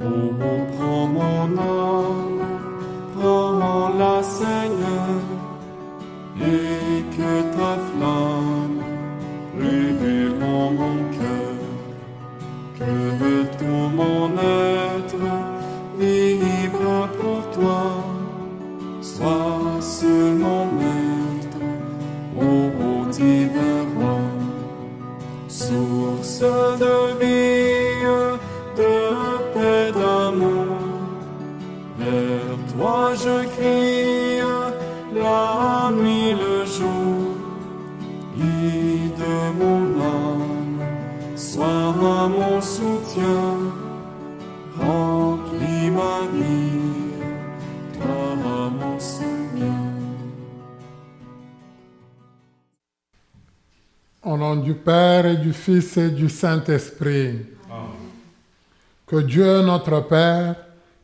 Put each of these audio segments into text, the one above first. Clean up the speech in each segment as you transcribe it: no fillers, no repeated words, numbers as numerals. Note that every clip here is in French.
Oh, prends mon âme, prends-la, Seigneur, et que ta flamme brûle en mon cœur, que tout mon être vibre pour toi, sois seulement maître, ô divin roi, source de vie, de paix, d'amour. Vers toi je crie, la nuit, le jour. Guide mon âme, sois mon soutien. Remplis ma vie, toi mon Seigneur. Au nom du Père et du Fils et du Saint-Esprit. Que Dieu notre Père,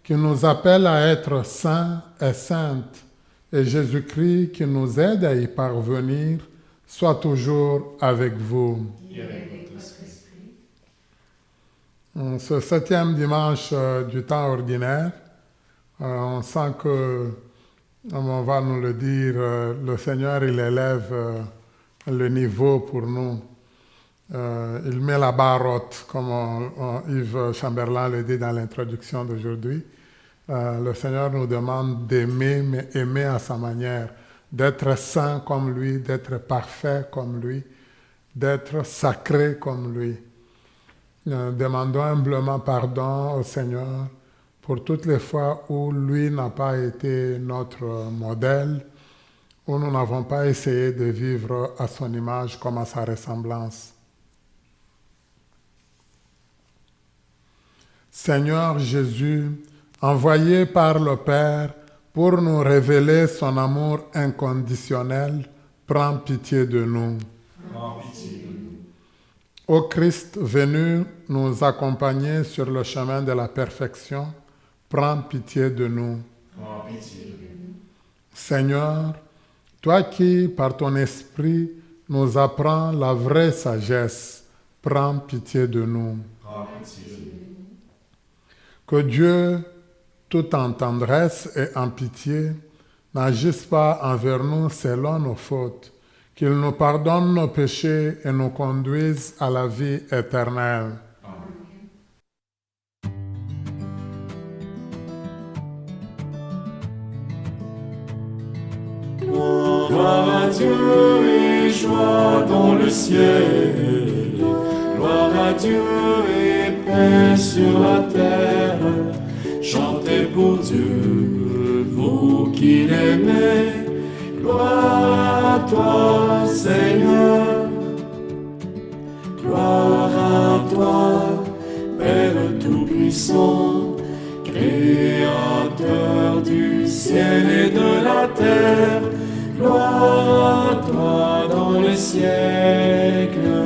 qui nous appelle à être saints et saintes, et Jésus-Christ qui nous aide à y parvenir, soit toujours avec vous. Et avec votre esprit. Ce 7e dimanche du temps ordinaire, on sent que, comme on va nous le dire, le Seigneur il élève le niveau pour nous. Il met la barre haute, comme Yves Chamberlain le dit dans l'introduction d'aujourd'hui. Le Seigneur nous demande d'aimer, mais aimer à sa manière, d'être saint comme lui, d'être parfait comme lui, d'être sacré comme lui. Demandons humblement pardon au Seigneur pour toutes les fois où lui n'a pas été notre modèle, où nous n'avons pas essayé de vivre à son image comme à sa ressemblance. Seigneur Jésus, envoyé par le Père pour nous révéler son amour inconditionnel, prends pitié de nous. Prends pitié de nous. Ô Christ venu nous accompagner sur le chemin de la perfection, prends pitié de nous. Prends pitié de nous. Seigneur, toi qui, par ton esprit, nous apprends la vraie sagesse, prends pitié de nous. Prends pitié de nous. Que Dieu, tout en tendresse et en pitié, n'agisse pas envers nous selon nos fautes, qu'il nous pardonne nos péchés et nous conduise à la vie éternelle. Gloire à Dieu et joie dans le ciel. Gloire à Dieu et paix sur la terre. Chantez pour Dieu, vous qui l'aimez. Gloire à toi, Seigneur. Gloire à toi, Père Tout-Puissant, Créateur du ciel et de la terre. Gloire à toi dans les siècles.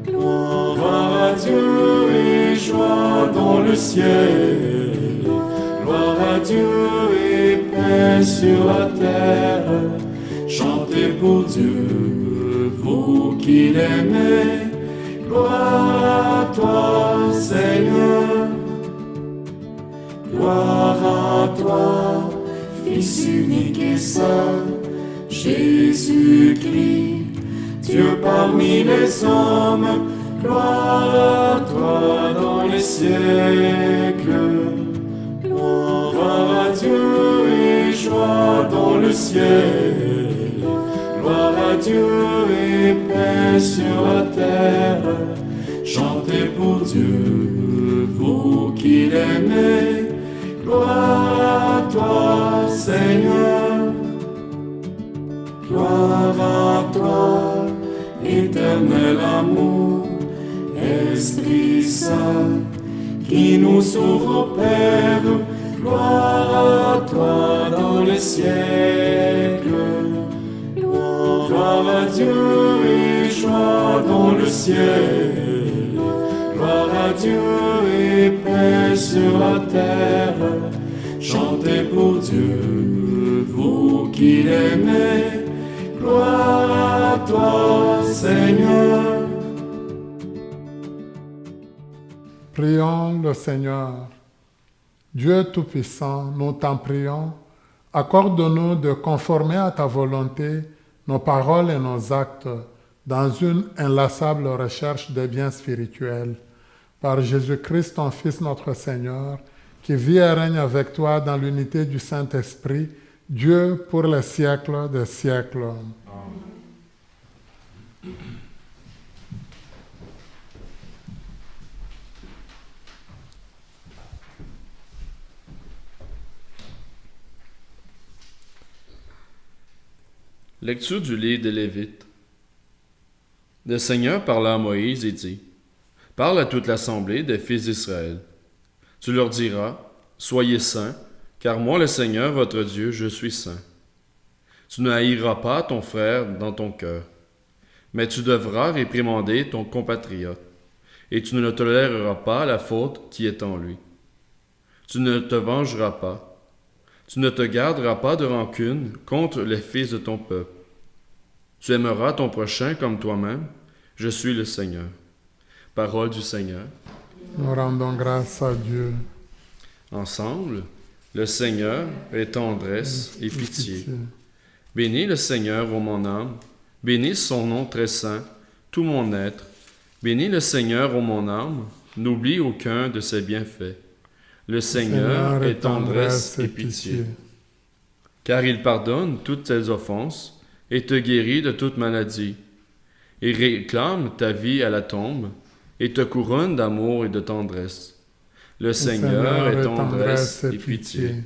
Gloire à Dieu et joie dans le ciel. Gloire à Dieu et paix sur la terre. Chantez pour Dieu, vous qui l'aimez. Gloire à toi, Seigneur. Gloire à toi, Fils unique et saint, Jésus-Christ, Dieu parmi les hommes. Gloire à toi dans les siècles. Gloire à Dieu et joie dans le ciel. Gloire à Dieu et paix sur la terre. Chantez pour Dieu, vous qui l'aimez. Gloire à toi, Seigneur. Gloire à toi, éternel amour, Esprit Saint, qui nous ouvre au Père. Gloire à toi dans les siècles. Gloire à Dieu et joie dans le ciel. Gloire à Dieu et paix sur la terre. Chantez pour Dieu, vous qui l'aimez. Gloire à toi, Seigneur. Prions le Seigneur. Dieu Tout-Puissant, nous t'en prions, accorde-nous de conformer à ta volonté nos paroles et nos actes dans une inlassable recherche des biens spirituels. Par Jésus-Christ, ton Fils, notre Seigneur, qui vit et règne avec toi dans l'unité du Saint-Esprit, Dieu pour les siècles des siècles. Lecture du livre des Lévites. Le Seigneur parla à Moïse et dit, « Parle à toute l'assemblée des fils d'Israël. Tu leur diras, « Soyez saints, car moi, le Seigneur, votre Dieu, je suis saint. Tu ne haïras pas ton frère dans ton cœur, mais tu devras réprimander ton compatriote, et tu ne toléreras pas la faute qui est en lui. Tu ne te vengeras pas. Tu ne te garderas pas de rancune contre les fils de ton peuple. Tu aimeras ton prochain comme toi-même. Je suis le Seigneur. » Parole du Seigneur. Nous rendons grâce à Dieu. Ensemble, le Seigneur est tendresse et pitié. Bénis le Seigneur, ô mon âme. Bénis son nom très saint, tout mon être. Bénis le Seigneur, ô mon âme. N'oublie aucun de ses bienfaits. Le Seigneur est tendresse et pitié. Car il pardonne toutes tes offenses et te guérit de toute maladie. Il réclame ta vie à la tombe et te couronne d'amour et de tendresse. Le Seigneur est tendresse et pitié.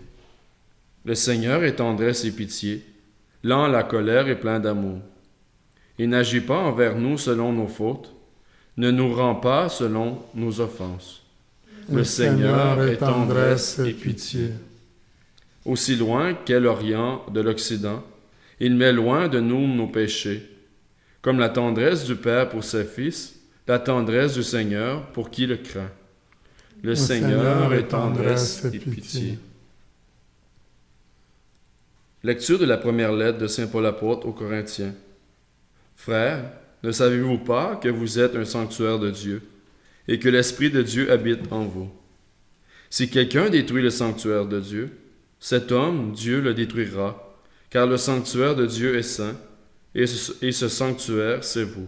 Le Seigneur est tendresse et pitié, lent à la colère et plein d'amour. Il n'agit pas envers nous selon nos fautes, ne nous rend pas selon nos offenses. Le Seigneur est tendresse et pitié. Aussi loin qu'est l'Orient de l'Occident, il met loin de nous nos péchés. Comme la tendresse du Père pour ses fils, la tendresse du Seigneur pour qui le craint. Le Seigneur est tendresse et pitié. Lecture de la première lettre de Saint Paul apôtre aux Corinthiens. Frères, ne savez-vous pas que vous êtes un sanctuaire de Dieu et que l'Esprit de Dieu habite en vous? Si quelqu'un détruit le sanctuaire de Dieu, cet homme, Dieu le détruira, car le sanctuaire de Dieu est saint, et ce sanctuaire, c'est vous.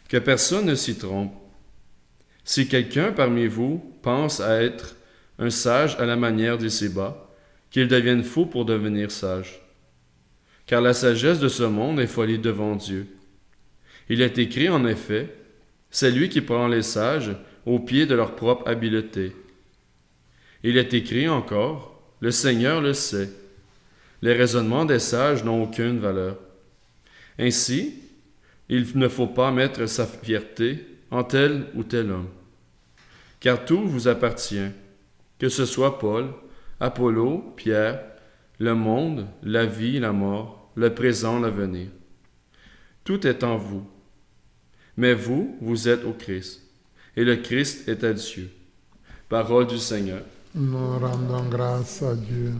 Que personne ne s'y trompe. Si quelqu'un parmi vous pense à être un sage à la manière d'ici-bas, qu'il devienne fou pour devenir sage. Car la sagesse de ce monde est folie devant Dieu. Il est écrit en effet, c'est lui qui prend les sages au pied de leur propre habileté. Il est écrit encore, le Seigneur le sait. Les raisonnements des sages n'ont aucune valeur. Ainsi, il ne faut pas mettre sa fierté en tel ou tel homme. Car tout vous appartient, que ce soit Paul, Apollo, Pierre, le monde, la vie, la mort, le présent, l'avenir. Tout est en vous. Mais vous, vous êtes au Christ, et le Christ est à Dieu. Parole du Seigneur. Nous rendons grâce à Dieu.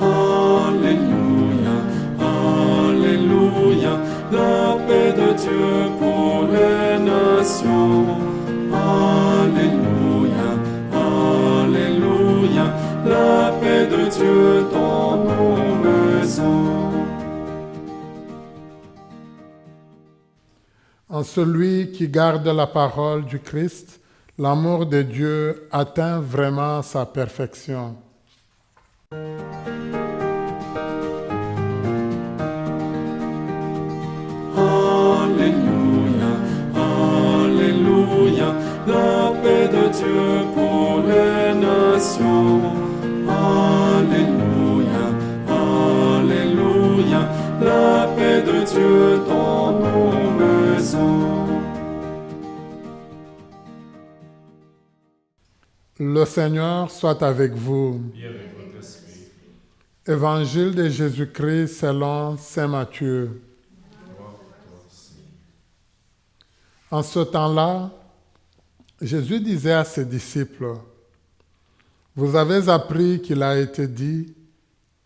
Alléluia, Alléluia, la paix de Dieu pour les nations. Alléluia, Alléluia, la paix de Dieu dans nos maisons. En celui qui garde la parole du Christ, l'amour de Dieu atteint vraiment sa perfection. Alléluia, Alléluia, la paix de Dieu pour les nations. Alléluia, Alléluia, la paix de Dieu dans nos maisons. Le Seigneur soit avec vous. Et avec votre esprit. Évangile de Jésus-Christ selon Saint Matthieu. En ce temps-là, Jésus disait à ses disciples, « Vous avez appris qu'il a été dit,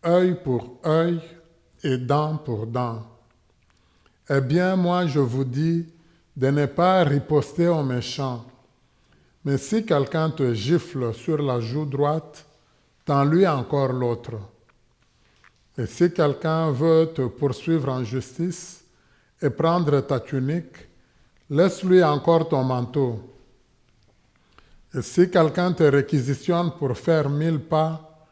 œil pour œil et dent pour dent. Eh bien, moi, je vous dis de ne pas riposter aux méchants. Mais si quelqu'un te gifle sur la joue droite, tends-lui encore l'autre. Et si quelqu'un veut te poursuivre en justice et prendre ta tunique, laisse-lui encore ton manteau. Et si quelqu'un te réquisitionne pour faire 1000 pas,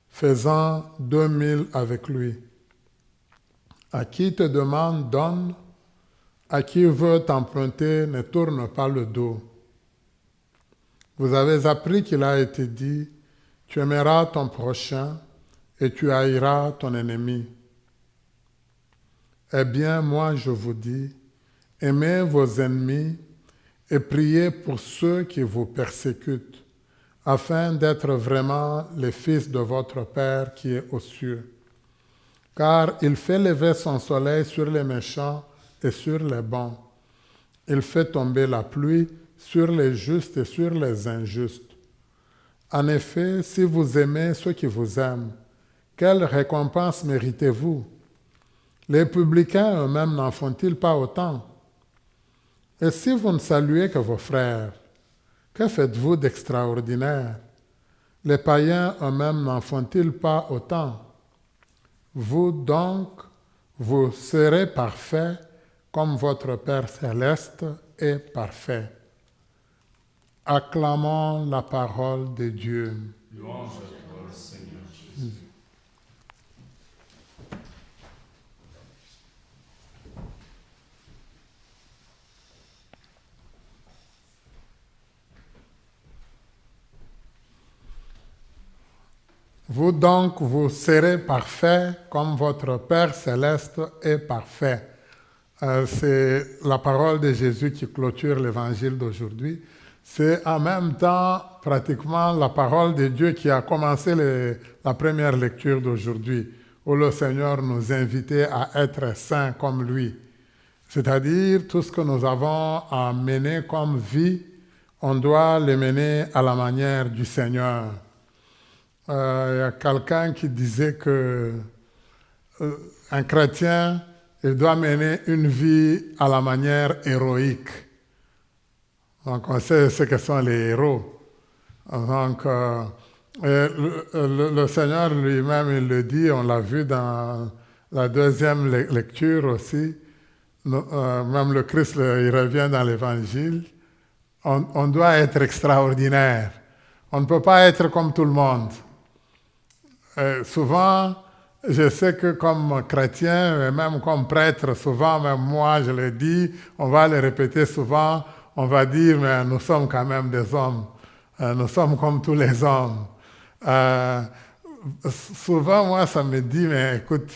fais-en 2000 avec lui. À qui te demande, donne. À qui veut t'emprunter, ne tourne pas le dos. Vous avez appris qu'il a été dit, tu aimeras ton prochain et tu haïras ton ennemi. Eh bien, moi, je vous dis, aimez vos ennemis et priez pour ceux qui vous persécutent, afin d'être vraiment les fils de votre Père qui est aux cieux. Car il fait lever son soleil sur les méchants et sur les bons. Il fait tomber la pluie sur les justes et sur les injustes. En effet, si vous aimez ceux qui vous aiment, quelle récompense méritez-vous? Les publicains eux-mêmes n'en font-ils pas autant? Et si vous ne saluez que vos frères, que faites-vous d'extraordinaire? Les païens eux-mêmes n'en font-ils pas autant? Vous donc, vous serez parfaits comme votre Père céleste est parfait. Acclamons la parole de Dieu. Louange à toi, Seigneur Jésus. Vous donc, vous serez parfaits comme votre Père céleste est parfait. C'est la parole de Jésus qui clôture l'évangile d'aujourd'hui. C'est en même temps pratiquement la parole de Dieu qui a commencé la première lecture d'aujourd'hui, où le Seigneur nous invitait à être saints comme lui. C'est-à-dire tout ce que nous avons à mener comme vie, on doit le mener à la manière du Seigneur. Il y a quelqu'un qui disait que un chrétien, il doit mener une vie à la manière héroïque. Donc on sait ce que sont les héros. Donc le Seigneur lui-même, il le dit, on l'a vu dans la deuxième lecture aussi. Même le Christ, il revient dans l'Évangile. On doit être extraordinaire. On ne peut pas être comme tout le monde. Souvent, je sais que comme chrétien, et même comme prêtre, souvent, même moi, je le dis, on va le répéter souvent, on va dire, mais nous sommes quand même des hommes. Nous sommes comme tous les hommes. Souvent, moi, ça me dit, mais écoute,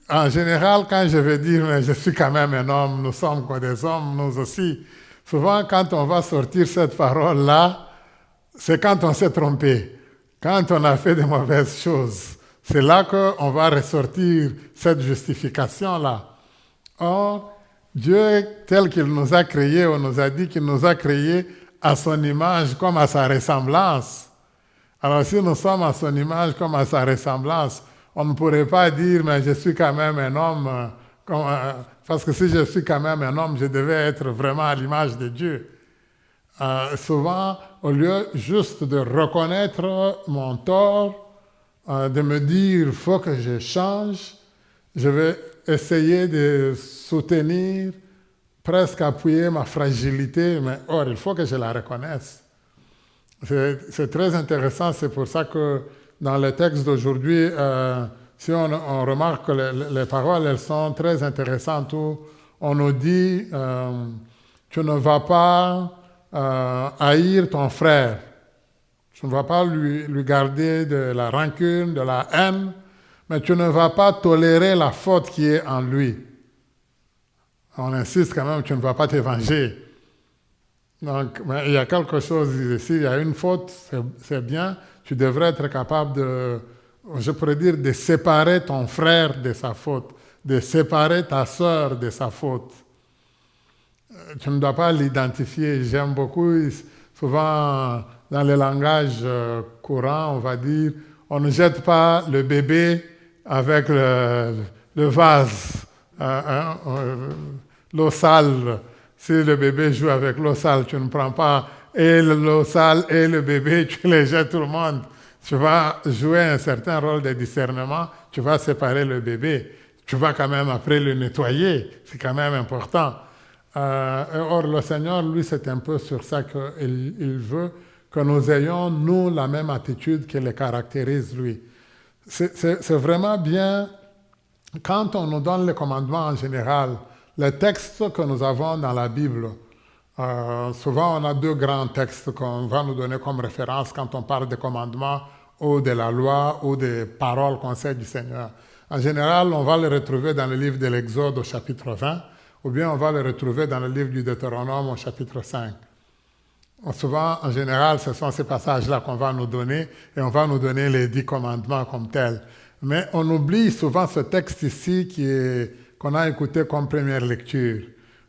en général, quand je vais dire, mais je suis quand même un homme, nous sommes quoi des hommes, nous aussi. Souvent, quand on va sortir cette parole-là, c'est quand on s'est trompé. Quand on a fait de mauvaises choses, c'est là qu'on va ressortir cette justification-là. Or, Dieu, tel qu'il nous a créés, on nous a dit qu'il nous a créés à son image comme à sa ressemblance. Alors, si nous sommes à son image comme à sa ressemblance, on ne pourrait pas dire, mais je suis quand même un homme, parce que si je suis quand même un homme, je devais être vraiment à l'image de Dieu. Souvent, au lieu juste de reconnaître mon tort, de me dire il faut que je change, je vais essayer de soutenir, presque appuyer ma fragilité, mais or, il faut que je la reconnaisse. C'est très intéressant, c'est pour ça que dans le texte d'aujourd'hui, si on remarque que les paroles, elles sont très intéressantes, où on nous dit tu ne vas pas haïr ton frère. Tu ne vas pas lui garder de la rancune, de la haine, mais tu ne vas pas tolérer la faute qui est en lui. On insiste quand même, tu ne vas pas te venger. Donc, mais il y a quelque chose ici, il y a une faute, c'est bien, tu devrais être capable de, je pourrais dire, de séparer ton frère de sa faute, de séparer ta sœur de sa faute. Tu ne dois pas l'identifier. J'aime beaucoup, souvent dans le langage courant, on va dire, on ne jette pas le bébé avec le vase, l'eau sale. Si le bébé joue avec l'eau sale, tu ne prends pas et l'eau sale et le bébé, tu les jettes tout le monde. Tu vas jouer un certain rôle de discernement, tu vas séparer le bébé. Tu vas quand même après le nettoyer, c'est quand même important. Or, le Seigneur, lui, c'est un peu sur ça qu'il veut que nous ayons, nous, la même attitude qui le caractérise, lui. C'est vraiment bien, quand on nous donne les commandements en général, les textes que nous avons dans la Bible, souvent on a 2 grands textes qu'on va nous donner comme référence quand on parle des commandements ou de la loi ou des paroles qu'on sait du Seigneur. En général, on va le retrouver dans le livre de l'Exode au chapitre 20, ou bien on va le retrouver dans le livre du Deutéronome au chapitre 5. Souvent, en général, ce sont ces passages-là qu'on va nous donner, et on va nous donner les 10 commandements comme tels. Mais on oublie souvent ce texte ici qu'on a écouté comme première lecture.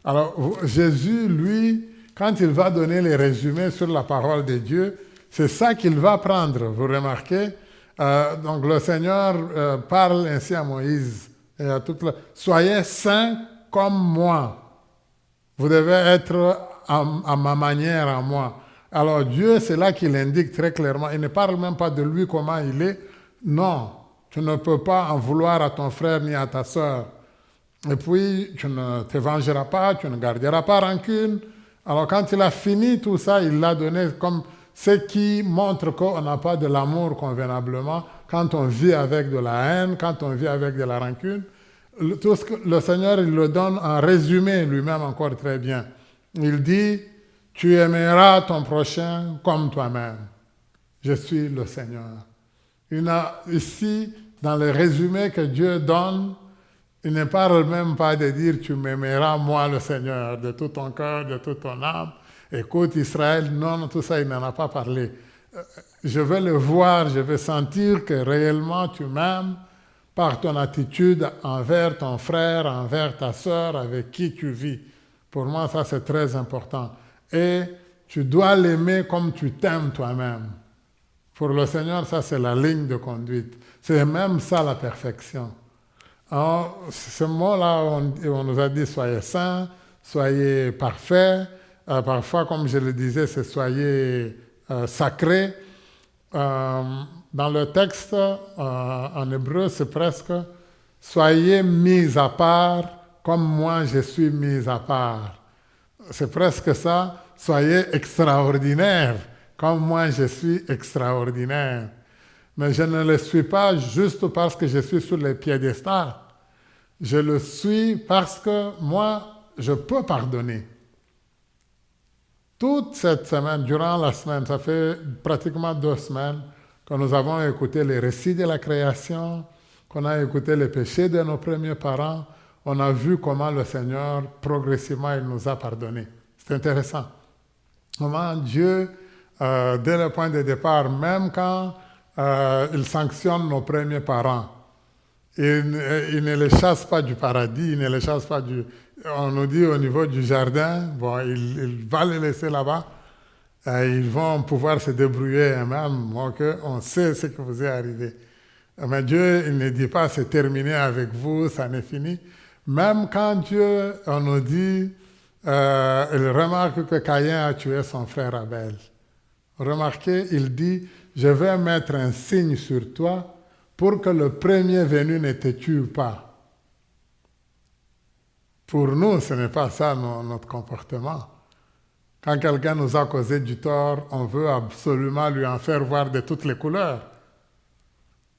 Alors, Jésus, lui, quand il va donner les résumés sur la parole de Dieu, c'est ça qu'il va prendre, vous remarquez? Donc le Seigneur parle ainsi à Moïse et à soyez saints comme moi. Vous devez être à ma manière, à moi. Alors Dieu, c'est là qu'il indique très clairement. Il ne parle même pas de lui, comment il est. Non, tu ne peux pas en vouloir à ton frère ni à ta sœur. Et puis, tu ne te vengeras pas, tu ne garderas pas rancune. Alors quand il a fini tout ça, il l'a donné comme ce qui montre qu'on n'a pas de l'amour convenablement quand on vit avec de la haine, quand on vit avec de la rancune. Tout ce que le Seigneur, il le donne en résumé lui-même encore très bien. Il dit, tu aimeras ton prochain comme toi-même. Je suis le Seigneur. Ici, dans le résumé que Dieu donne, il ne parle même pas de dire, tu m'aimeras moi le Seigneur, de tout ton cœur, de toute ton âme. Écoute Israël, non, tout ça, il n'en a pas parlé. Je veux le voir, je veux sentir que réellement tu m'aimes par ton attitude envers ton frère, envers ta sœur, avec qui tu vis. Pour moi, ça, c'est très important. Et tu dois l'aimer comme tu t'aimes toi-même. Pour le Seigneur, ça, c'est la ligne de conduite. C'est même ça, la perfection. Alors, ce mot-là, on nous a dit, soyez saints, soyez parfaits. Parfois, comme je le disais, c'est soyez sacrés. Dans le texte, en hébreu, c'est presque soyez mis à part comme moi je suis mis à part. C'est presque ça, soyez extraordinaires comme moi je suis extraordinaire. Mais je ne le suis pas juste parce que je suis sur les piédestals. Je le suis parce que moi, je peux pardonner. Toute cette semaine, durant la semaine, ça fait pratiquement 2 semaines que nous avons écouté les récits de la création, qu'on a écouté les péchés de nos premiers parents. On a vu comment le Seigneur, progressivement, il nous a pardonné. C'est intéressant. Comment Dieu, dès le point de départ, même quand il sanctionne nos premiers parents, il ne les chasse pas du paradis, il ne les chasse pas du... On nous dit au niveau du jardin, bon, il va les laisser là-bas, ils vont pouvoir se débrouiller eux-mêmes, donc on sait ce que vous est arrivé. Mais Dieu, il ne dit pas c'est terminé avec vous, ça n'est fini. Même quand Dieu, on nous dit, il remarque que Caïn a tué son frère Abel. Remarquez, il dit, je vais mettre un signe sur toi pour que le premier venu ne te tue pas. Pour nous, ce n'est pas ça notre comportement. Quand quelqu'un nous a causé du tort, on veut absolument lui en faire voir de toutes les couleurs.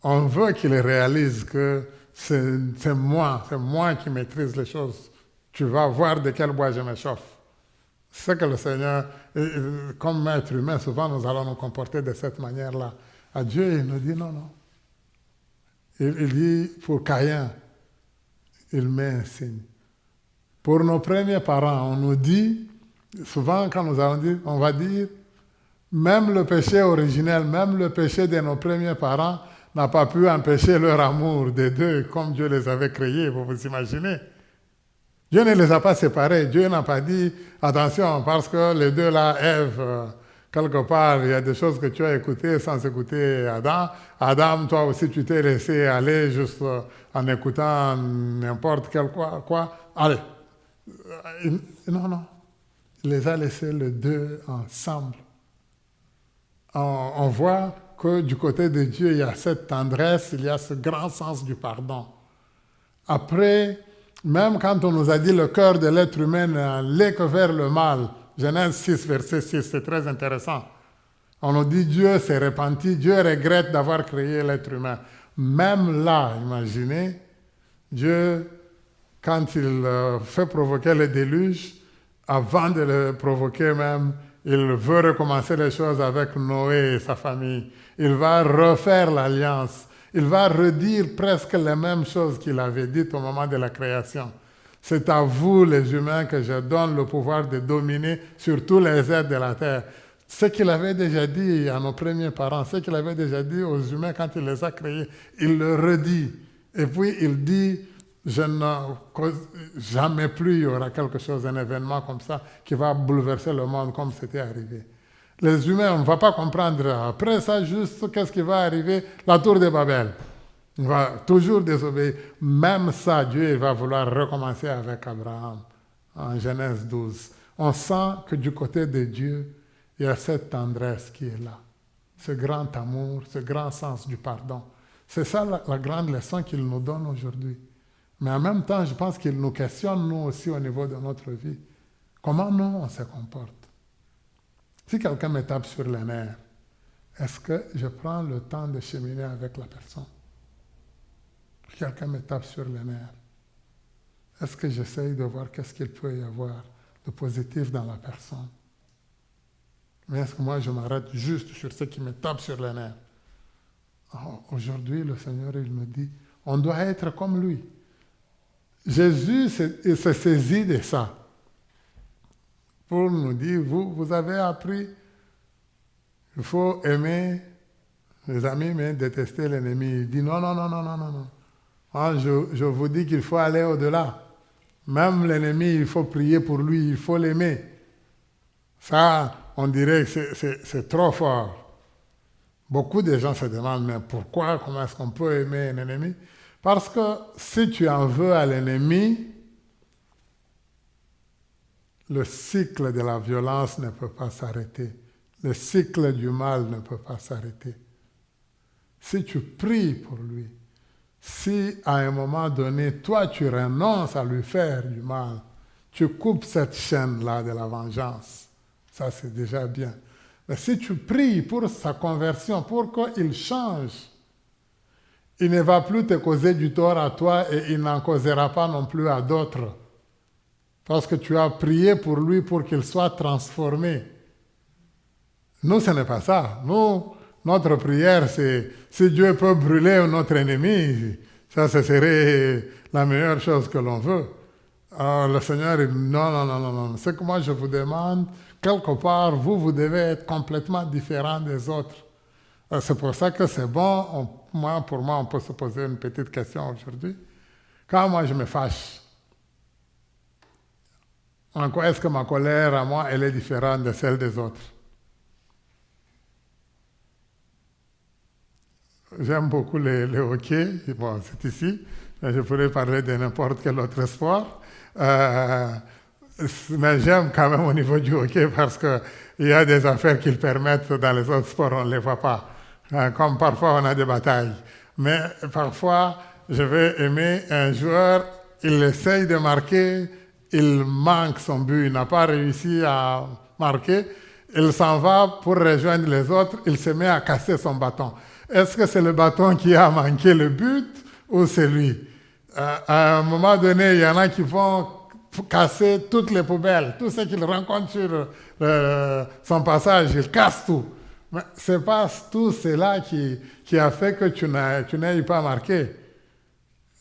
On veut qu'il réalise que c'est moi qui maîtrise les choses. Tu vas voir de quel bois je m'échauffe. C'est que le Seigneur, comme être humain, souvent nous allons nous comporter de cette manière-là. À Dieu, il nous dit non. Il dit pour Caïn, il met un signe. Pour nos premiers parents, on nous dit, souvent quand nous allons dire, on va dire, même le péché originel, même le péché de nos premiers parents n'a pas pu empêcher leur amour des deux comme Dieu les avait créés, vous vous imaginez. Dieu ne les a pas séparés. Dieu n'a pas dit, attention, parce que les deux là, Ève, Quelque part, il y a des choses que tu as écoutées sans écouter Adam. Adam, toi aussi, tu t'es laissé aller juste en écoutant n'importe quel quoi. Allez. Non. Il les a laissés les deux ensemble. On voit que du côté de Dieu, il y a cette tendresse, il y a ce grand sens du pardon. Après, même quand on nous a dit le cœur de l'être humain n'allait que vers le mal, Genèse 6, verset 6, c'est très intéressant. On nous dit Dieu s'est repenti, Dieu regrette d'avoir créé l'être humain. Même là, imaginez, Dieu, quand il fait provoquer le déluge, avant de le provoquer même, il veut recommencer les choses avec Noé et sa famille. Il va refaire l'alliance. Il va redire presque les mêmes choses qu'il avait dites au moment de la création. C'est à vous, les humains, que je donne le pouvoir de dominer sur tous les êtres de la terre. Ce qu'il avait déjà dit à nos premiers parents, ce qu'il avait déjà dit aux humains quand il les a créés, il le redit. Et puis il dit, jamais plus il y aura quelque chose, un événement comme ça, qui va bouleverser le monde comme c'était arrivé. Les humains, on ne va pas comprendre. Après ça, juste qu'est-ce qui va arriver? La tour de Babel. On va toujours désobéir. Même ça, Dieu va vouloir recommencer avec Abraham en Genèse 12. On sent que du côté de Dieu, il y a cette tendresse qui est là. Ce grand amour, ce grand sens du pardon. C'est ça la grande leçon qu'il nous donne aujourd'hui. Mais en même temps, je pense qu'il nous questionne, nous aussi, au niveau de notre vie. Comment nous, on se comporte? Si quelqu'un me tape sur les nerfs, est-ce que je prends le temps de cheminer avec la personne? Si quelqu'un me tape sur les nerfs, est-ce que j'essaye de voir qu'est-ce qu'il peut y avoir de positif dans la personne? Mais est-ce que moi, je m'arrête juste sur ce qui me tape sur les nerfs? Aujourd'hui, le Seigneur, il me dit, on doit être comme lui. Jésus se saisit de ça pour nous dire, vous avez appris, il faut aimer les amis, mais détester l'ennemi. Il dit non. Moi, je vous dis qu'il faut aller au-delà. Même l'ennemi, il faut prier pour lui, il faut l'aimer. Ça, on dirait que c'est trop fort. Beaucoup de gens se demandent, mais pourquoi, comment est-ce qu'on peut aimer un ennemi? Parce que si tu en veux à l'ennemi, le cycle de la violence ne peut pas s'arrêter. Le cycle du mal ne peut pas s'arrêter. Si tu pries pour lui, si à un moment donné, toi tu renonces à lui faire du mal, tu coupes cette chaîne-là de la vengeance, ça c'est déjà bien. Mais si tu pries pour sa conversion, pour qu'il change, il ne va plus te causer du tort à toi et il n'en causera pas non plus à d'autres. Parce que tu as prié pour lui pour qu'il soit transformé. Nous, ce n'est pas ça. Nous, notre prière, c'est si Dieu peut brûler notre ennemi, ça, ce serait la meilleure chose que l'on veut. Alors, le Seigneur dit non. Ce que moi je vous demande, quelque part, vous devez être complètement différent des autres. C'est pour ça que c'est bon. Pour moi, on peut se poser une petite question aujourd'hui. Quand moi je me fâche, en quoi est-ce que ma colère à moi, elle est différente de celle des autres? J'aime beaucoup le hockey. Bon, c'est ici. Je pourrais parler de n'importe quel autre sport. Mais j'aime quand même au niveau du hockey parce qu'il y a des affaires qui le permettent dans les autres sports, on ne les voit pas. Comme parfois on a des batailles. Mais parfois, je vais aimer un joueur, il essaye de marquer, il manque son but, il n'a pas réussi à marquer, il s'en va pour rejoindre les autres, il se met à casser son bâton. Est-ce que c'est le bâton qui a manqué le but ou c'est lui? À un moment donné, il y en a qui vont casser toutes les poubelles, tout ce qu'ils rencontrent sur son passage, ils cassent tout. Mais ce n'est pas tout cela qui a fait que tu n'aies pas marqué.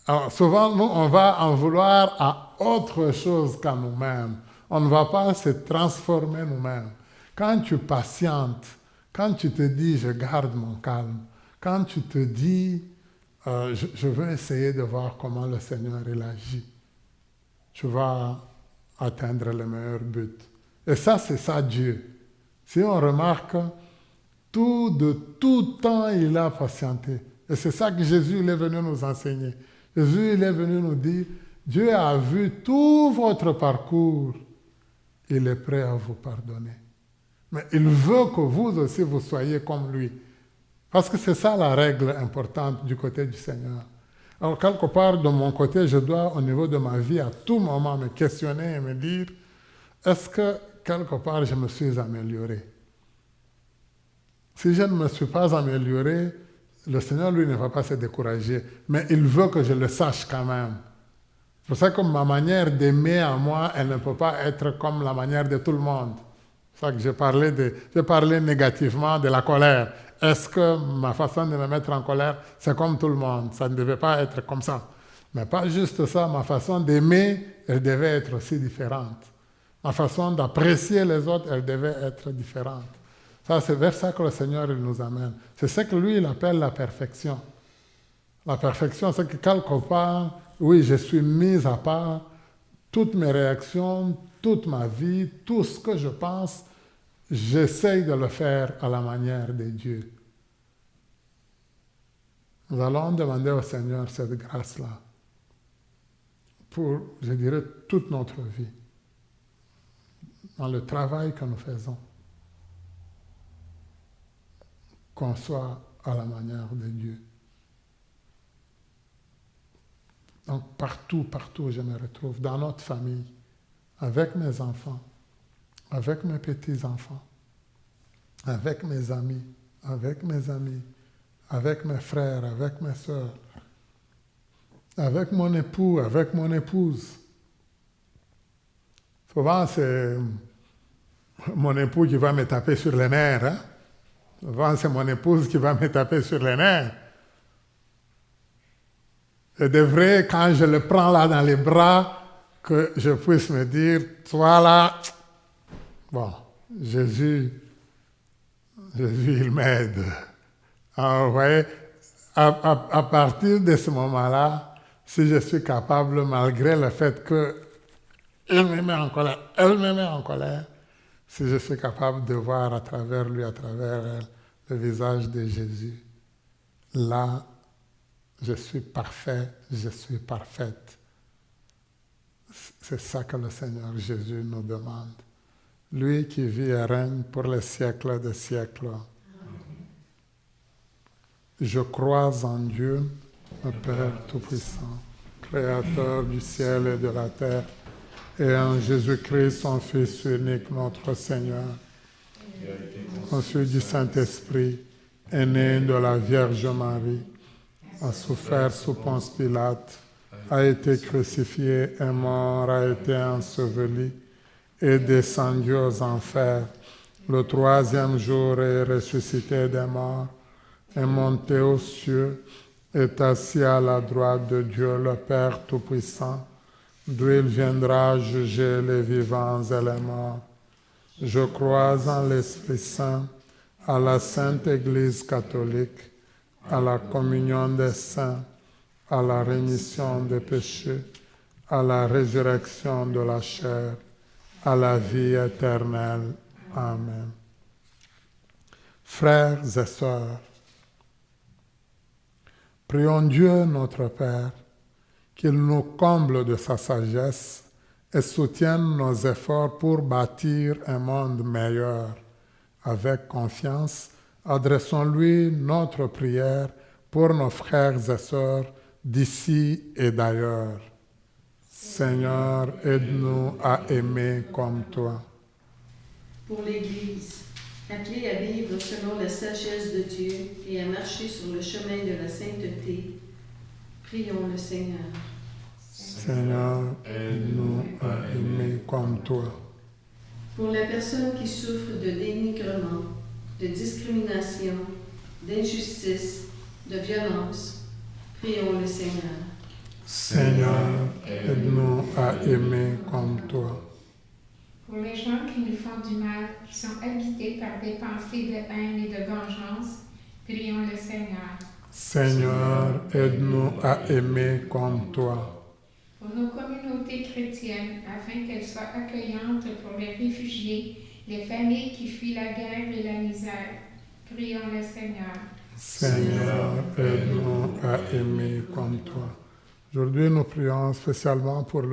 Alors, souvent, nous, on va en vouloir à autre chose qu'à nous-mêmes. On ne va pas se transformer nous-mêmes. Quand tu patientes, quand tu te dis « je garde mon calme », quand tu te dis je veux essayer de voir comment le Seigneur il agit, tu vas atteindre le meilleur but. Et ça, c'est ça Dieu. Si on remarque, de tout temps, il a patienté. Et c'est ça que Jésus il est venu nous enseigner. Jésus il est venu nous dire, Dieu a vu tout votre parcours. Il est prêt à vous pardonner. Mais il veut que vous aussi, vous soyez comme lui. Parce que c'est ça la règle importante du côté du Seigneur. Alors, quelque part, de mon côté, je dois, au niveau de ma vie, à tout moment, me questionner et me dire, est-ce que, quelque part, je me suis amélioré? Si je ne me suis pas amélioré, le Seigneur, lui, ne va pas se décourager. Mais il veut que je le sache quand même. C'est pour ça que ma manière d'aimer à moi, elle ne peut pas être comme la manière de tout le monde. C'est ça que j'ai parlé négativement de la colère. Est-ce que ma façon de me mettre en colère, c'est comme tout le monde? Ça ne devait pas être comme ça. Mais pas juste ça, ma façon d'aimer, elle devait être aussi différente. Ma façon d'apprécier les autres, elle devait être différente. Ça, c'est vers ça que le Seigneur il nous amène. C'est ce que lui, il appelle la perfection. La perfection, c'est que quelque part, oui, je suis mis à part, toutes mes réactions, toute ma vie, tout ce que je pense, j'essaye de le faire à la manière de Dieu. Nous allons demander au Seigneur cette grâce-là pour, je dirais, toute notre vie, dans le travail que nous faisons, qu'on soit à la manière de Dieu. Donc partout où je me retrouve, dans notre famille, avec mes enfants, avec mes petits-enfants, avec mes amis, avec mes frères, avec mes soeurs, avec mon époux, avec mon épouse. Souvent, c'est mon époux qui va me taper sur les nerfs. Hein? Souvent, c'est mon épouse qui va me taper sur les nerfs. Je devrais, quand je le prends là dans les bras, que je puisse me dire, toi là, bon, Jésus, il m'aide. Alors, vous voyez, à partir de ce moment-là, si je suis capable, malgré le fait qu'elle me met en colère, si je suis capable de voir à travers lui, à travers elle, le visage de Jésus, là, je suis parfait, je suis parfaite. C'est ça que le Seigneur Jésus nous demande. Lui qui vit et règne pour les siècles des siècles. Je crois en Dieu, le Père Tout-Puissant, Créateur du ciel et de la terre, et en Jésus-Christ, son Fils unique, notre Seigneur, conçu du Saint-Esprit, est né de la Vierge Marie, a souffert sous Ponce Pilate, a été crucifié, est mort, a été enseveli, est descendu aux enfers. Le troisième jour est ressuscité des morts, est monté aux cieux, est assis à la droite de Dieu le Père Tout-Puissant, d'où il viendra juger les vivants et les morts. Je crois en l'Esprit Saint, à la Sainte Église catholique, à la communion des saints, à la rémission des péchés, à la résurrection de la chair, à la vie éternelle. Amen. Frères et sœurs, prions Dieu notre Père, qu'il nous comble de sa sagesse et soutienne nos efforts pour bâtir un monde meilleur. Avec confiance, adressons-lui notre prière pour nos frères et sœurs d'ici et d'ailleurs. Seigneur, aide-nous à aimer comme toi. Pour l'Église, appelée à vivre selon la sagesse de Dieu et à marcher sur le chemin de la sainteté, prions le Seigneur. Seigneur, aide-nous à aimer comme toi. Pour les personnes qui souffrent de dénigrement, de discrimination, d'injustice, de violence, prions le Seigneur. Seigneur, aide-nous à aimer comme toi. Pour les gens qui nous font du mal, qui sont habités par des pensées de haine et de vengeance, prions le Seigneur. Seigneur, aide-nous à aimer comme toi. Pour nos communautés chrétiennes, afin qu'elles soient accueillantes pour les réfugiés les familles qui fuient la guerre et la misère. Prions le Seigneur. Seigneur, aide-nous à aimer comme toi. Aujourd'hui, nous prions spécialement pour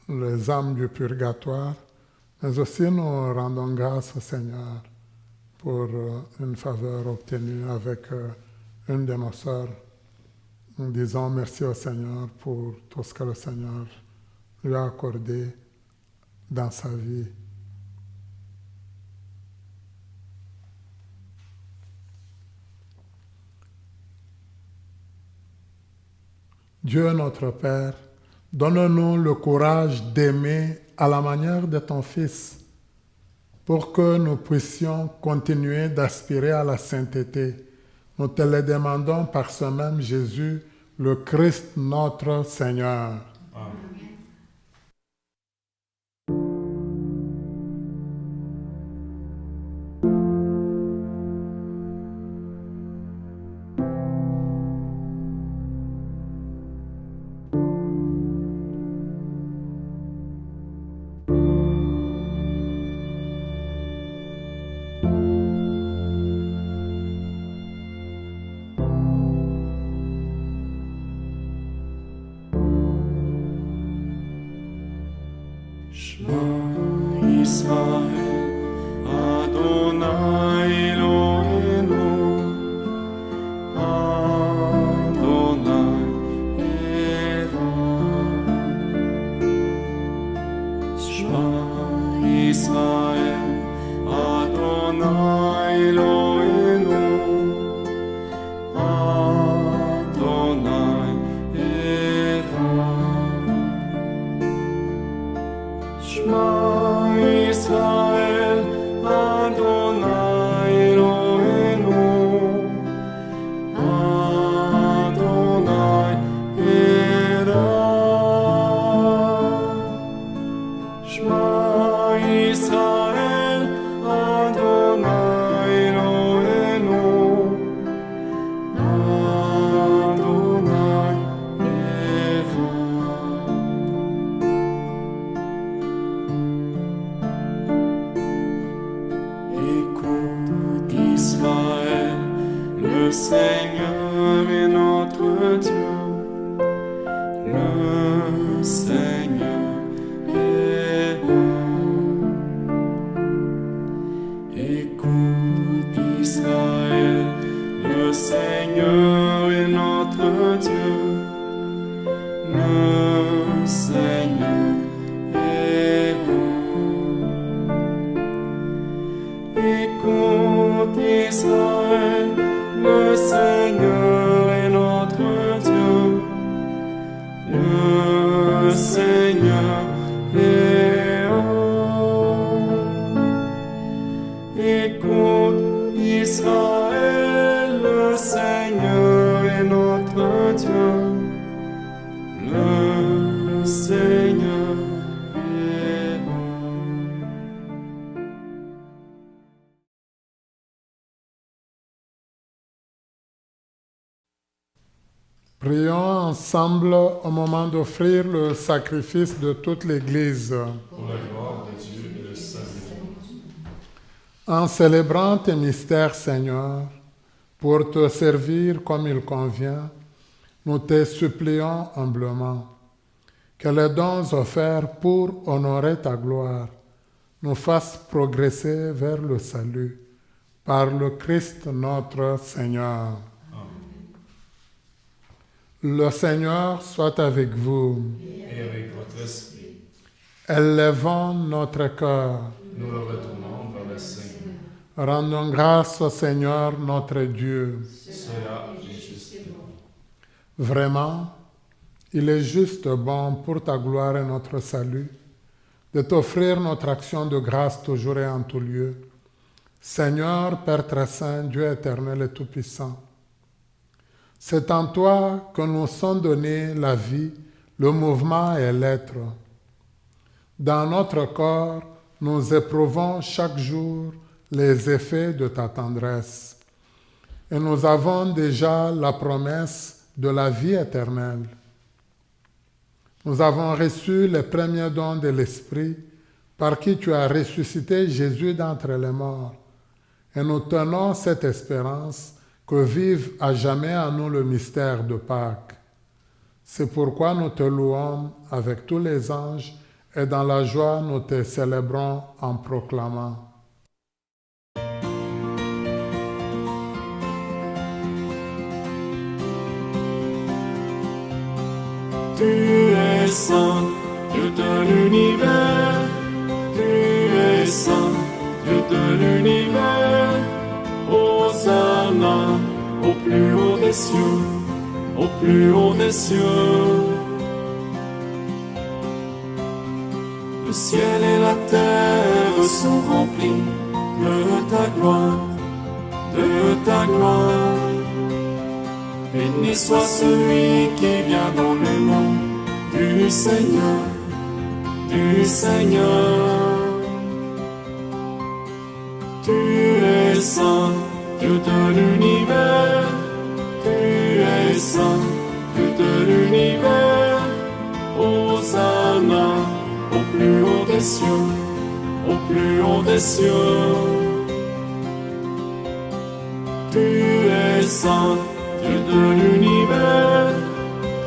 les âmes du purgatoire, mais aussi nous rendons grâce au Seigneur pour une faveur obtenue avec une de nos sœurs. Nous disons merci au Seigneur pour tout ce que le Seigneur lui a accordé dans sa vie. Dieu notre Père, donne-nous le courage d'aimer à la manière de ton Fils, pour que nous puissions continuer d'aspirer à la sainteté. Nous te le demandons par ce même Jésus, le Christ notre Seigneur. Amen. Shema Yisrael, Adonai Eloheinu, Adonai Echad. Shema Yisrael, Adonai Eloheinu, Adonai Echad. Shema Yisrael, Adonai Eloheinu, Adonai Echad. Shema Yisrael, Adonai Eloheinu, Adonai Echad. Écoute Israël, le Seigneur est notre Dieu. Le Seigneur est un. Écoute Israël, le Seigneur est notre Dieu. Le Seigneur est un. Écoute Israël, le Seigneur est notre Dieu. Le Seigneur est un. Écoute Israël, le Seigneur est notre Dieu. Le Seigneur est un. Prions ensemble au moment d'offrir le sacrifice de toute l'Église. Pour la gloire de Dieu et le salut. En célébrant tes mystères, Seigneur, pour te servir comme il convient, nous te supplions humblement que les dons offerts pour honorer ta gloire nous fassent progresser vers le salut par le Christ notre Seigneur. Le Seigneur soit avec vous. Et avec votre esprit, Élevons notre cœur. nous le retournons vers le Seigneur. Rendons grâce au Seigneur notre Dieu. Cela est juste. Vraiment, il est juste bon pour ta gloire et notre salut de t'offrir notre action de grâce toujours et en tout lieu. Seigneur, Père très saint, Dieu éternel et tout-puissant, c'est en toi que nous sont donnés la vie, le mouvement et l'être. Dans notre corps, nous éprouvons chaque jour les effets de ta tendresse. Et nous avons déjà la promesse de la vie éternelle. Nous avons reçu les premiers dons de l'Esprit par qui tu as ressuscité Jésus d'entre les morts. Et nous tenons cette espérance que vive à jamais en nous le mystère de Pâques. C'est pourquoi nous te louons avec tous les anges et dans la joie nous te célébrons en proclamant. Tu es saint, Dieu de l'univers. Tu es saint, Dieu de l'univers. Hosanna au plus haut des cieux, au plus haut des cieux. Le ciel et la terre sont remplis de ta gloire, de ta gloire. Béni soit celui qui vient dans le nom du Seigneur, du Seigneur. Tu es saint, Dieu de l'univers. Tu es saint, Dieu de l'univers. Hosanna au plus haut des cieux, au plus haut des cieux. Tu es saint, Dieu de l'univers.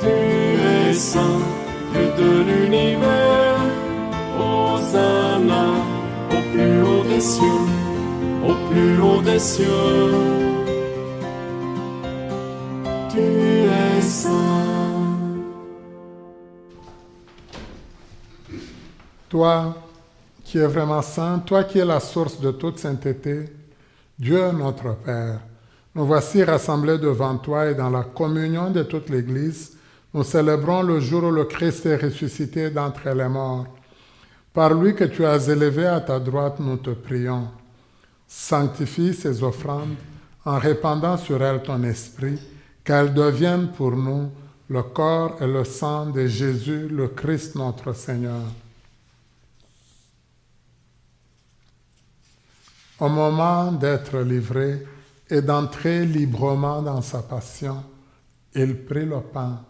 Tu es saint, Dieu de l'univers. Hosanna au plus haut des cieux, au plus haut des cieux. Tu es saint. Toi qui es vraiment saint, toi qui es la source de toute sainteté, Dieu notre Père, nous voici rassemblés devant toi et dans la communion de toute l'Église, nous célébrons le jour où le Christ est ressuscité d'entre les morts. Par lui que tu as élevé à ta droite, nous te prions. Sanctifie ces offrandes en répandant sur elles ton esprit, qu'elles deviennent pour nous le corps et le sang de Jésus, le Christ notre Seigneur. Au moment d'être livré et d'entrer librement dans sa passion, il prit le pain,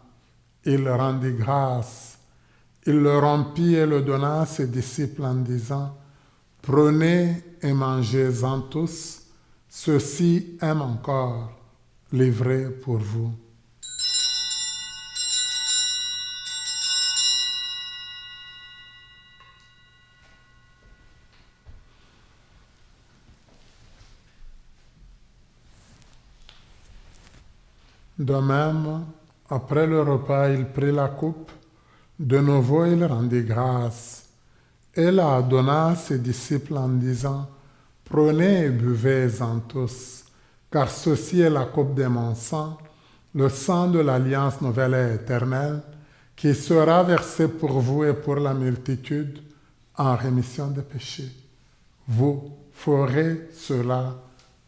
il rendit grâce, il le rompit et le donna à ses disciples en disant, « Prenez et mangez-en tous, ceci est mon corps, livré pour vous. » De même, après le repas, il prit la coupe. De nouveau, il rendit grâce et la donna à ses disciples en disant, « Prenez et buvez-en tous, car ceci est la coupe de mon sang, le sang de l'alliance nouvelle et éternelle, qui sera versé pour vous et pour la multitude en rémission des péchés. Vous ferez cela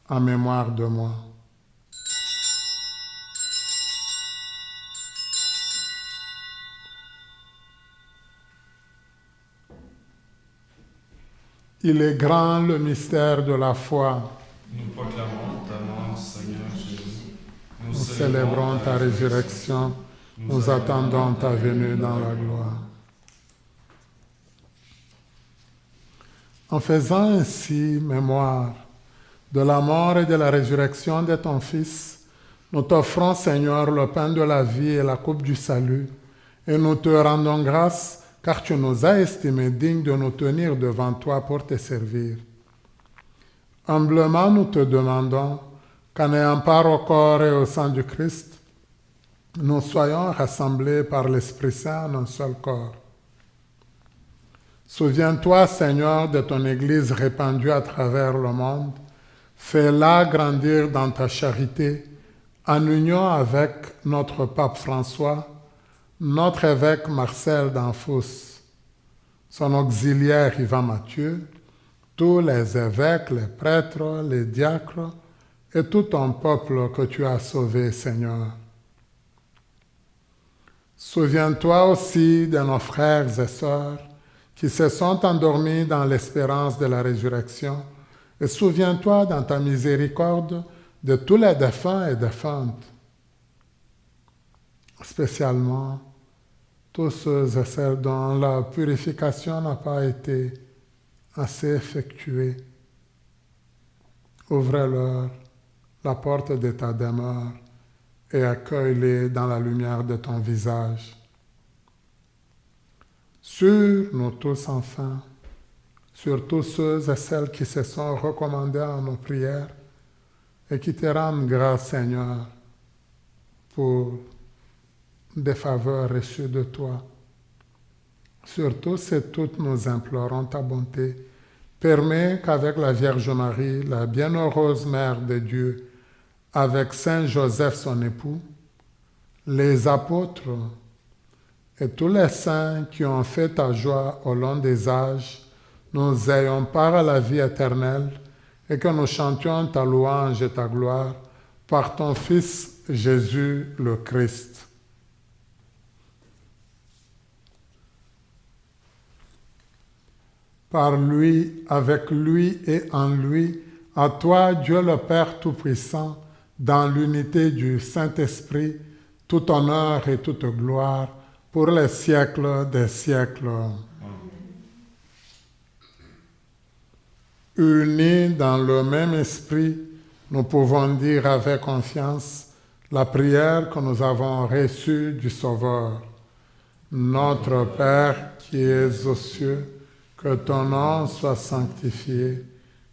en mémoire de moi. » Il est grand le mystère de la foi. Nous proclamons ta mort, Seigneur Jésus. Nous célébrons ta résurrection. Nous attendons ta venue dans la gloire. En faisant ainsi mémoire de la mort et de la résurrection de ton Fils, nous t'offrons, Seigneur, le pain de la vie et la coupe du salut, et nous te rendons grâce car tu nous as estimés dignes de nous tenir devant toi pour te servir. Humblement, nous te demandons qu'en ayant part au corps et au sang du Christ, nous soyons rassemblés par l'Esprit Saint en un seul corps. Souviens-toi, Seigneur, de ton Église répandue à travers le monde. Fais-la grandir dans ta charité, en union avec notre pape François, notre évêque Marcel d'Anfos, son auxiliaire Ivan Mathieu, tous les évêques, les prêtres, les diacres et tout ton peuple que tu as sauvé, Seigneur. Souviens-toi aussi de nos frères et sœurs qui se sont endormis dans l'espérance de la résurrection, et souviens-toi dans ta miséricorde de tous les défunts et défuntes, spécialement tous ceux et celles dont la purification n'a pas été assez effectués. Ouvre-leur la porte de ta demeure et accueille-les dans la lumière de ton visage. Sur nous tous enfin, sur tous ceux et celles qui se sont recommandés à nos prières et qui te rendent grâce, Seigneur, pour des faveurs reçues de toi. Sur tous et toutes nous implorons ta bonté. Permets qu'avec la Vierge Marie, la bienheureuse Mère de Dieu, avec Saint Joseph son époux, les apôtres et tous les saints qui ont fait ta joie au long des âges, nous ayons part à la vie éternelle et que nous chantions ta louange et ta gloire par ton Fils Jésus le Christ. Par lui, avec lui et en lui, à toi, Dieu le Père Tout-Puissant, dans l'unité du Saint-Esprit, tout honneur et toute gloire pour les siècles des siècles. Unis dans le même esprit, nous pouvons dire avec confiance la prière que nous avons reçue du Sauveur. Notre Père qui es aux cieux, que ton nom soit sanctifié,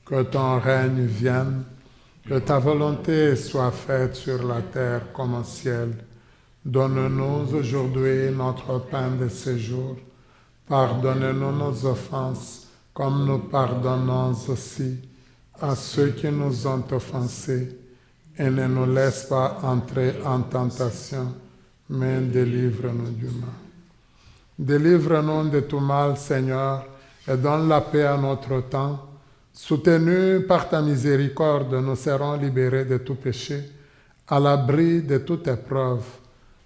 que ton règne vienne, que ta volonté soit faite sur la terre comme au ciel. Donne-nous aujourd'hui notre pain de ce jour. Pardonne-nous nos offenses, comme nous pardonnons aussi à ceux qui nous ont offensés. Et ne nous laisse pas entrer en tentation, mais délivre-nous du mal. Délivre-nous de tout mal, Seigneur, et donne la paix à notre temps. Soutenus par ta miséricorde, nous serons libérés de tout péché, à l'abri de toute épreuve.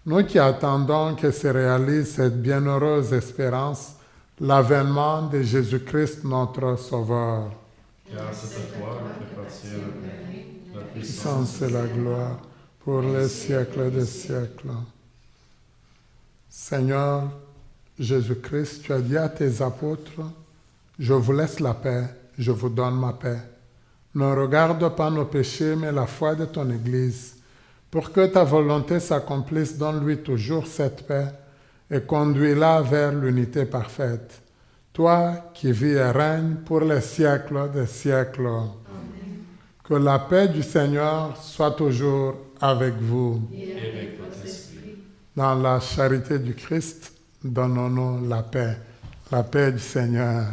Nous qui attendons que se réalise cette bienheureuse espérance, l'avènement de Jésus-Christ notre Sauveur. Car c'est à toi que appartient la Puissance et la gloire pour les siècles des siècles. Seigneur Jésus-Christ, tu as dit à tes apôtres, je vous laisse la paix, je vous donne ma paix. Ne regarde pas nos péchés, mais la foi de ton Église. Pour que ta volonté s'accomplisse, donne-lui toujours cette paix et conduis-la vers l'unité parfaite. Toi qui vis et règnes pour les siècles des siècles. Amen. Que la paix du Seigneur soit toujours avec vous. et avec votre esprit. Dans la charité du Christ, donnons-nous la paix du Seigneur.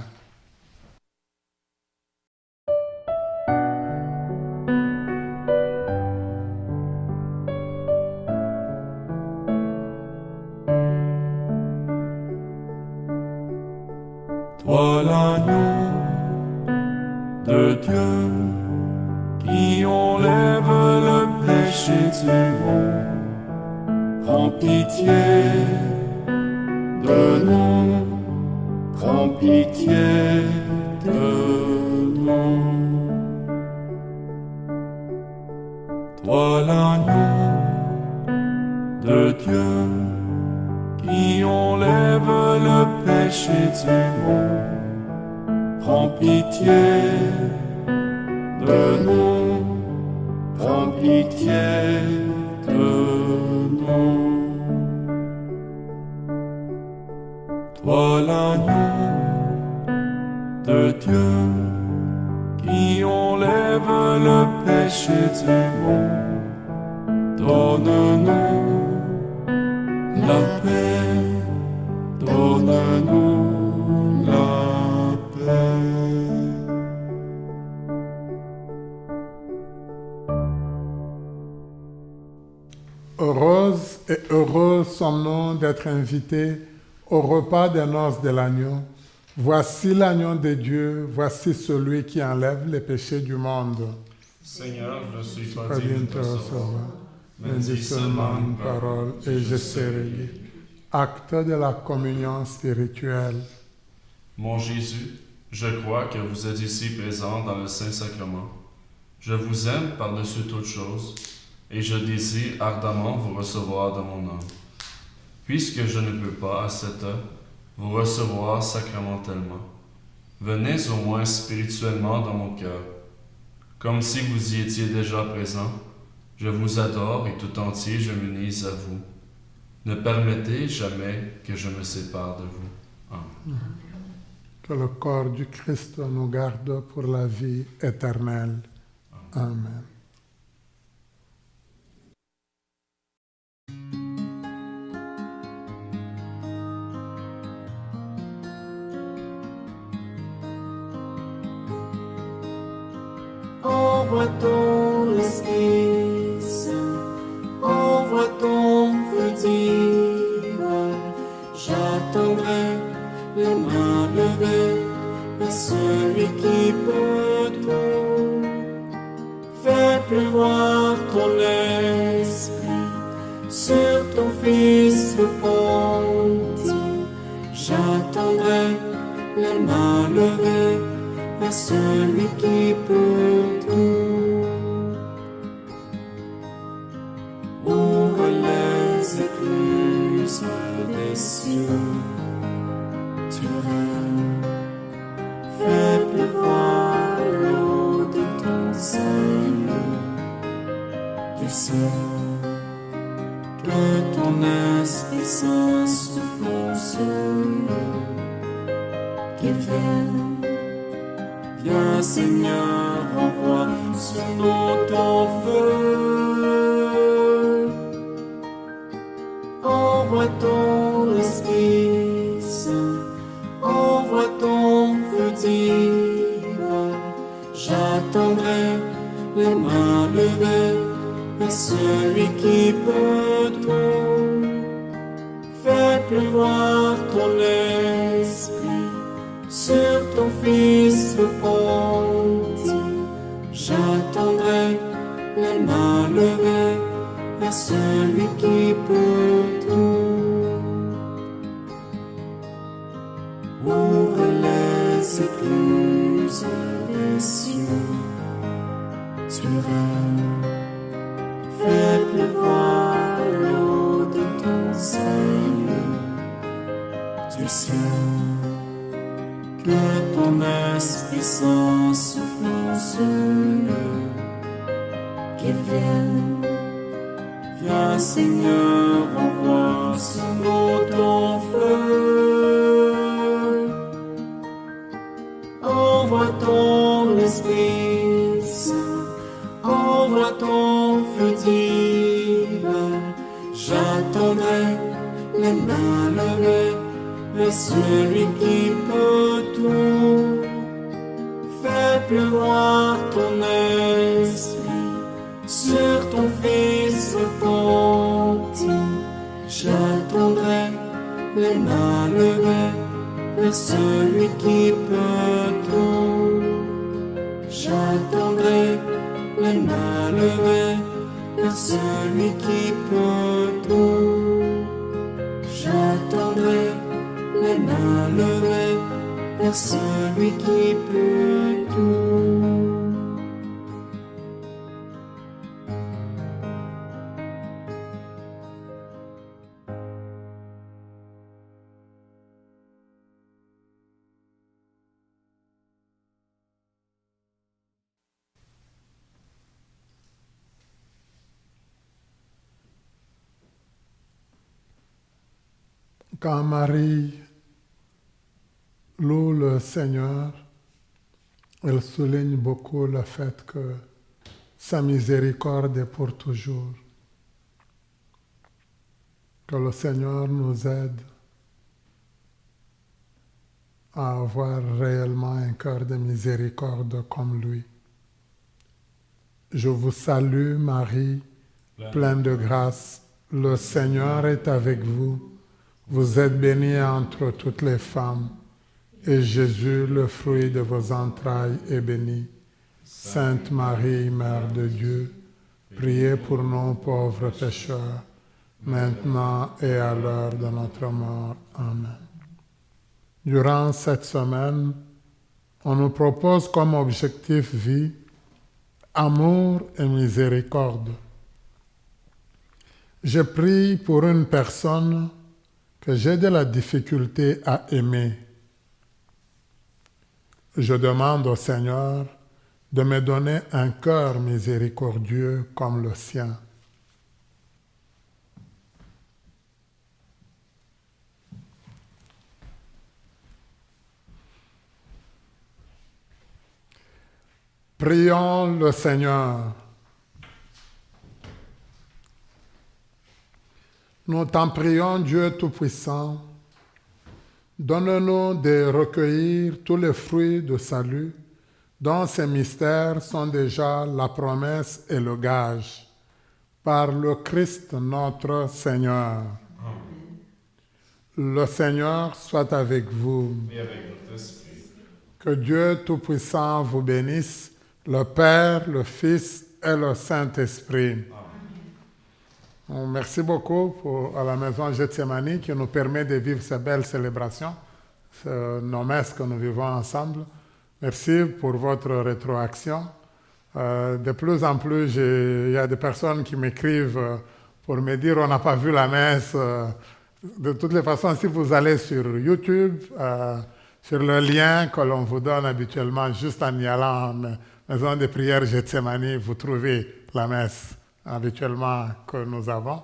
Toi l'agneau de Dieu qui enlève le péché du monde, prends pitié de nous, prends pitié de nous. Toi l'agneau de Dieu qui enlève le péché du monde, prends pitié de nous, prends pitié de nous. Toi l'agneau de Dieu qui enlève le péché du monde, donne-nous la paix, donne-nous la paix. Heureuses et heureux sommes-nous d'être invités au repas des noces de l'agneau. Voici l'agneau de Dieu, voici celui qui enlève les péchés du monde. Seigneur, je suis pas Pas digne digne de de te te recevoir, recevoir, mais mais dis dis seulement une parole et je serai libre. Acte de la communion spirituelle. Mon Jésus, je crois que vous êtes ici présent dans le Saint-Sacrement. Je vous aime par-dessus toutes choses, et je désire ardemment vous recevoir dans mon âme. Puisque je ne peux pas, à cette heure, vous recevoir sacramentellement, venez au moins spirituellement dans mon cœur. Comme si vous y étiez déjà présent, je vous adore et tout entier je m'unis à vous. Ne permettez jamais que je me sépare de vous. Amen. Que le corps du Christ nous garde pour la vie éternelle. Amen. Envoie ton Esprit Saint, envoie ton feu divin. J'attendrai les mains levées de celui qui peut tout. Fais pleuvoir ton esprit sur ton Fils repenti. J'attendrai les mains levées vers celui qui peut tout. Ouvre les écluses des cieux, tu règnes. Fais pleuvoir l'eau de ton Seigneur du ciel. Que ton Esprit Saint souffle sur nous, qu'il vienne. Viens Seigneur, envoie sur nous ton feu. Envoie ton Esprit Saint, envoie ton feu divin. J'attendrai les mains levées vers celui qui peut tout. Fais pleuvoir ton esprit sur ton Fils repenti. J'attendrai les mains levées vers celui qui peut tout. Ouvre les écluses des cieux, tu règnes. Fais pleuvoir l'eau de ton Seigneur du ciel. Que ton Esprit Saint souffle sur nous, qu'il vienne. Viens Seigneur, envoie sur nous ton feu. Envoie ton Esprit Saint, envoie ton feu divin. J'attendrai les mains levées vers celui qui peut tout. Fais pleuvoir ton esprit sur ton Fils repenti. J'attendrai les mains levées vers celui qui peut tout. J'attendrai les mains levées vers celui qui peut tout. J'attendrai les mains levées vers celui qui peut tout. Quand Marie loue le Seigneur, elle souligne beaucoup le fait que sa miséricorde est pour toujours. Que le Seigneur nous aide à avoir réellement un cœur de miséricorde comme lui. Je vous salue Marie, pleine de grâce, le Seigneur est avec vous. Vous êtes bénie entre toutes les femmes, et Jésus, le fruit de vos entrailles, est béni. Sainte Marie, Mère de Dieu, priez pour nous pauvres pécheurs, maintenant et à l'heure de notre mort. Amen. Durant cette semaine, on nous propose comme objectif vie, amour et miséricorde. Je prie pour une personne que j'ai de la difficulté à aimer. je demande au Seigneur de me donner un cœur miséricordieux comme le sien. Prions le Seigneur. Nous t'en prions, Dieu Tout-Puissant, donne-nous de recueillir tous les fruits de salut dont ces mystères sont déjà la promesse et le gage, par le Christ notre Seigneur. Amen. Le Seigneur soit avec vous. Et avec votre esprit. Que Dieu Tout-Puissant vous bénisse, le Père, le Fils et le Saint-Esprit. Amen. Merci beaucoup à la maison Gethsemane qui nous permet de vivre ces belles célébrations, nos messes que nous vivons ensemble. Merci pour votre rétroaction. De plus en plus, il y a des personnes qui m'écrivent pour me dire on n'a pas vu la messe. De toutes les façons, si vous allez sur YouTube, sur le lien que l'on vous donne habituellement, juste en y allant en maison de prière Gethsemane, vous trouvez la messe habituellement que nous avons.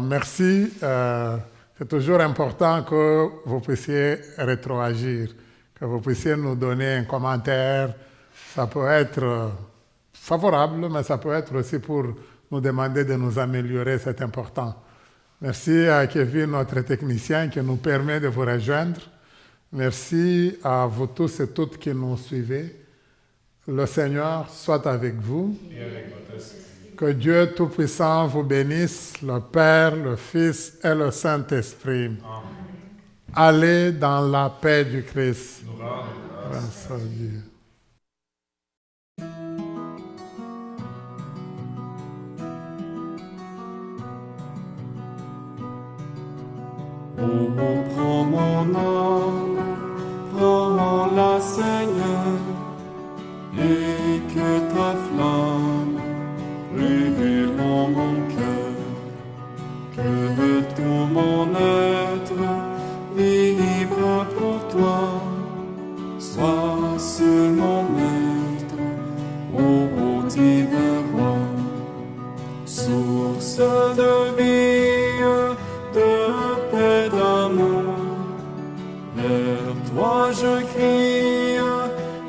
Merci. C'est toujours important que vous puissiez rétroagir, que vous puissiez nous donner un commentaire. Ça peut être favorable, mais ça peut être aussi pour nous demander de nous améliorer, c'est important. Merci à Kevin, notre technicien, qui nous permet de vous rejoindre. Merci à vous tous et toutes qui nous suivez. Le Seigneur soit avec vous. Et avec votre esprit. Que Dieu Tout-Puissant vous bénisse, le Père, le Fils et le Saint-Esprit. Amen. Allez dans la paix du Christ. Nous rendons grâce. Grâce à Dieu. Oh, prends mon âme, prends-la, Seigneur, et que ta flamme brûle en mon cœur, que tout mon être vibre pour toi, sois seul mon maître, ô divin roi, source de vie, de paix, d'amour. Vers toi je crie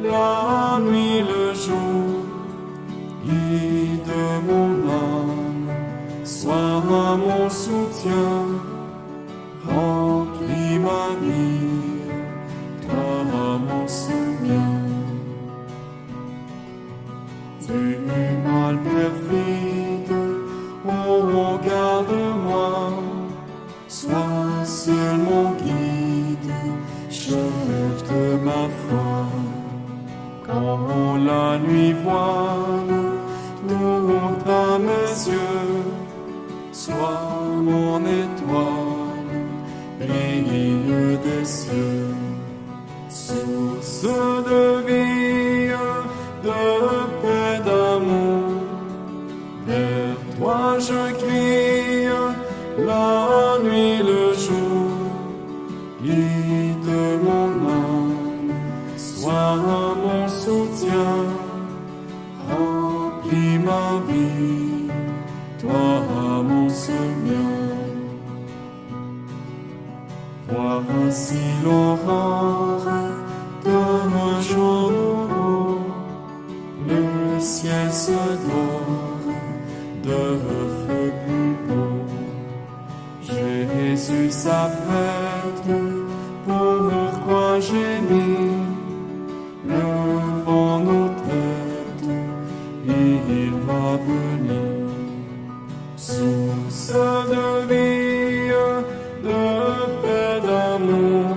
la nuit, le jour. Guide mon âme, sois mon soutien. Remplis ma vie, toi mon Seigneur. Du mal perfide, oh garde-moi. Sois seul mon guide, chef de ma foi. Quand la nuit voile nous à mes yeux, sois mon étoile, brille des cieux. Source de vie, de paix, d'amour, vers toi je crie la nuit, le jour. Guide mon âme, sois mon soutien. Remplis ma vie, toi mon Seigneur. Voici l'aurore d'un jour nouveau, le ciel se dore de feu plus beau. Jésus s'apprête, pourquoi gémir? Levons nos têtes, il va venir. Source de vie, de paix, d'amour,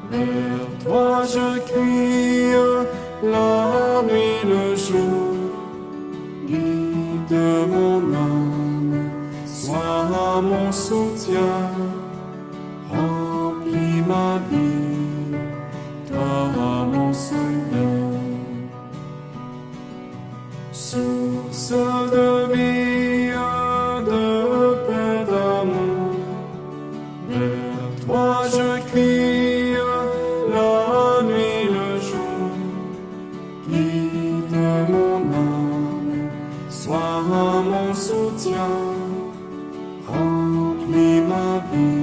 vers toi je crie la nuit, le jour. Guide mon âme, sois mon soutien. Remplis ma vie, toi mon Seigneur. Source de vie, de paix, d'amour, vers toi je crie la nuit, le seras mon soutien, remplis ma vie.